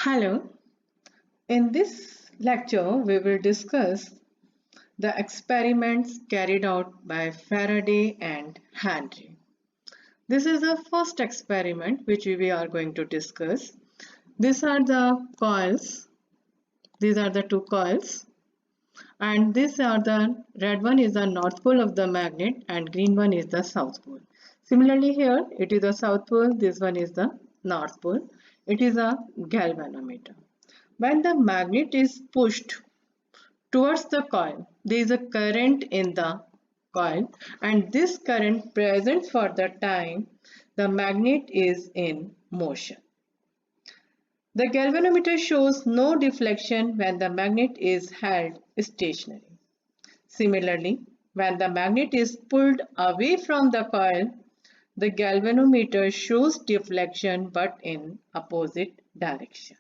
Hello, in this lecture we will discuss the experiments carried out by Faraday and Henry. This is the first experiment which we are going to discuss. These are the coils, these are the two coils, and these are the red one is the north pole of the magnet and green one is the south pole. Similarly here it is the south pole, this one is the north pole. It is a galvanometer. When the magnet is pushed towards the coil, there is a current in the coil, and this current present for the time the magnet is in motion. The galvanometer shows no deflection when the magnet is held stationary. Similarly, when the magnet is pulled away from the coil, the galvanometer shows deflection but in opposite direction.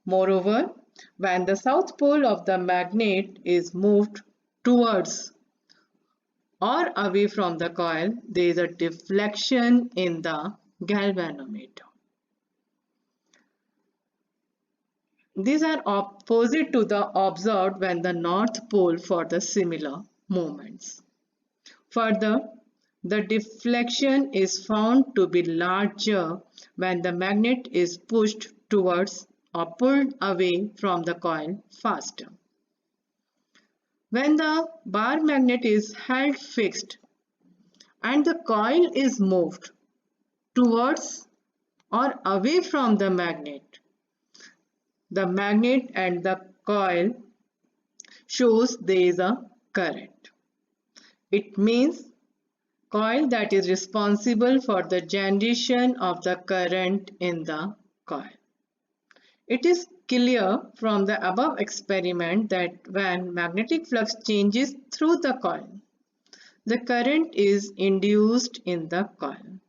Moreover, when the south pole of the magnet is moved towards or away from the coil, there is a deflection in the galvanometer. These are opposite to the observed when the north pole for the similar movements. Further, the deflection is found to be larger when the magnet is pushed towards or pulled away from the coil faster. When the bar magnet is held fixed and the coil is moved towards or away from the magnet and the coil shows there is a current. It means coil that is responsible for the generation of the current in the coil. It is clear from the above experiment that when magnetic flux changes through the coil, the current is induced in the coil.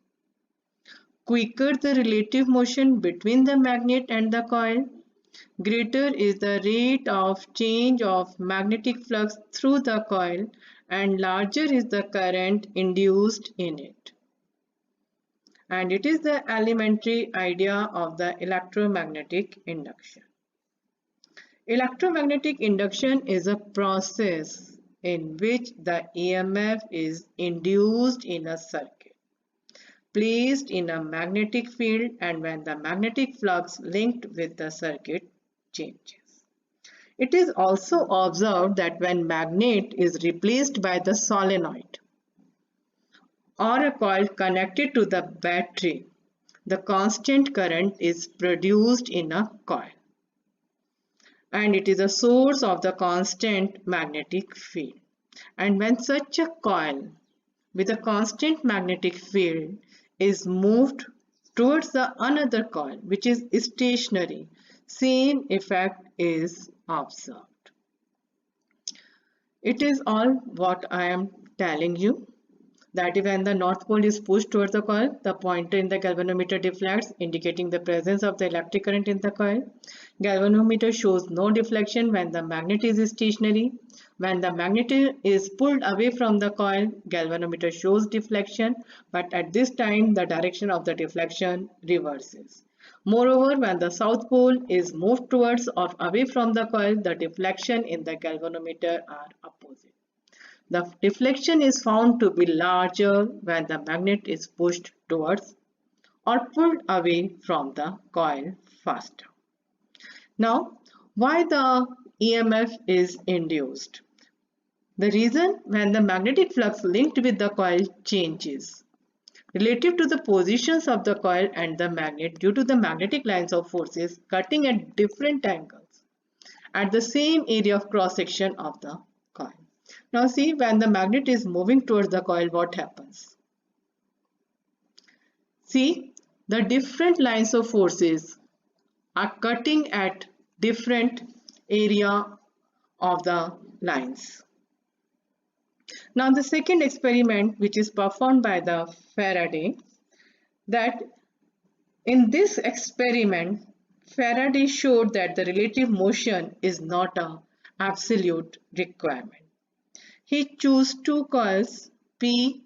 Quicker the relative motion between the magnet and the coil, greater is the rate of change of magnetic flux through the coil and larger is the current induced in it. And it is the elementary idea of the electromagnetic induction. Electromagnetic induction is a process in which the EMF is induced in a circuit, placed in a magnetic field, and when the magnetic flux linked with the circuit changes. It is also observed that when magnet is replaced by the solenoid or a coil connected to the battery, the constant current is produced in a coil, and it is a source of the constant magnetic field. And when such a coil with a constant magnetic field is moved towards the another coil which is stationary, same effect is observed. It is all what I am telling you, that when the north pole is pushed towards the coil, the pointer in the galvanometer deflects, indicating the presence of the electric current in the coil. Galvanometer shows no deflection when the magnet is stationary. When the magnet is pulled away from the coil, galvanometer shows deflection, but at this time the direction of the deflection reverses. Moreover, when the south pole is moved towards or away from the coil, the deflection in the galvanometer are opposite. The deflection is found to be larger when the magnet is pushed towards or pulled away from the coil faster. Now, why the EMF is induced? The reason when the magnetic flux linked with the coil changes relative to the positions of the coil and the magnet due to the magnetic lines of forces cutting at different angles at the same area of cross section of the coil. Now see, when the magnet is moving towards the coil, what happens? See, the different lines of forces are cutting at different area of the lines. Now the second experiment which is performed by the Faraday, that in this experiment Faraday showed that the relative motion is not an absolute requirement. He chose two coils P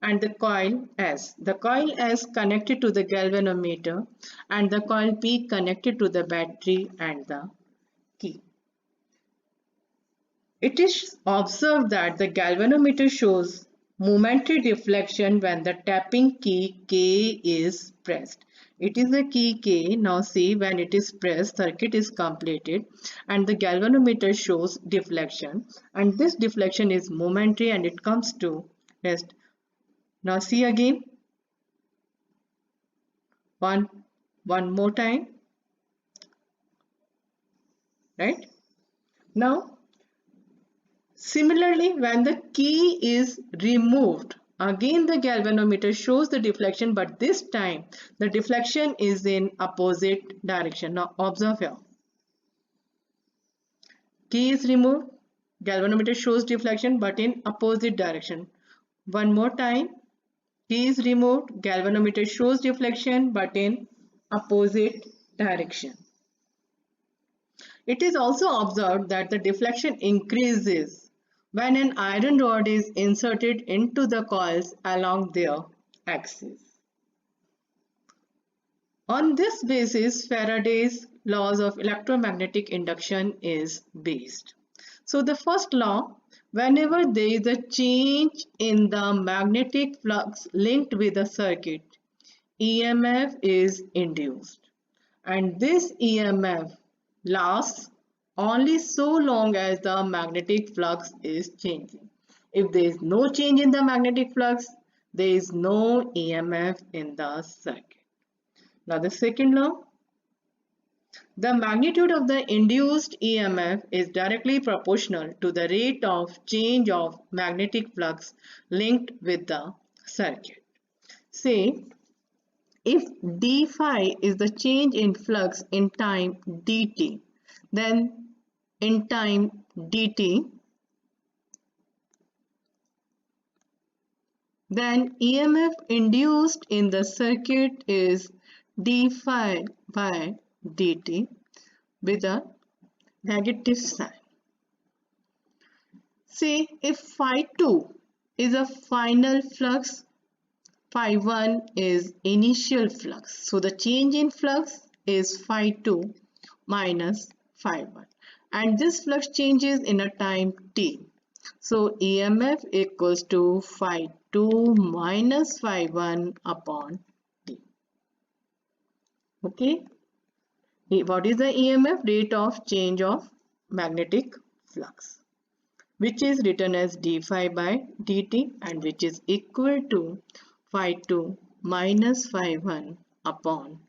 and the coil S. The coil S connected to the galvanometer and the coil P connected to the battery and the key. It is observed that the galvanometer shows momentary deflection when the tapping key K is pressed. It is the key K. Now see, when it is pressed, circuit is completed and the galvanometer shows deflection, and this deflection is momentary and it comes to rest. Now see again, one more time, right? Now similarly, when the key is removed, again the galvanometer shows the deflection, but this time the deflection is in opposite direction. Now observe here. Key is removed, galvanometer shows deflection but in opposite direction. One more time. Key is removed, galvanometer shows deflection but in opposite direction. It is also observed that the deflection increases when an iron rod is inserted into the coils along their axis. On this basis, Faraday's laws of electromagnetic induction is based. So the first law, whenever there is a change in the magnetic flux linked with a circuit, EMF is induced, and this EMF lasts only so long as the magnetic flux is changing. If there is no change in the magnetic flux, there is no EMF in the circuit. Now the second law, the magnitude of the induced EMF is directly proportional to the rate of change of magnetic flux linked with the circuit. Say, if d phi is the change in flux in time dt, then in time dt, then EMF induced in the circuit is d phi by dt with a negative sign. See, if phi 2 is a final flux, phi 1 is initial flux. So the change in flux is phi 2 minus phi 1. And this flux changes in a time t. So EMF equals to phi 2 minus phi 1 upon t. Okay. What is the EMF? Rate of change of magnetic flux, which is written as d phi by dt and which is equal to phi 2 minus phi 1 upon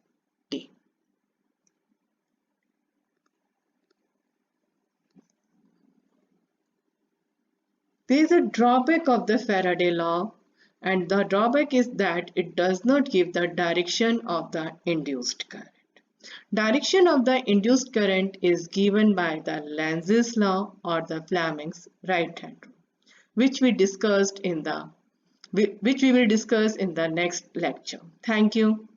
t. There is a drawback of the Faraday law, and the drawback is that it does not give the direction of the induced current. Direction of the induced current is given by the Lenz's law or the Fleming's right-hand rule, which we will discuss in the next lecture. Thank you.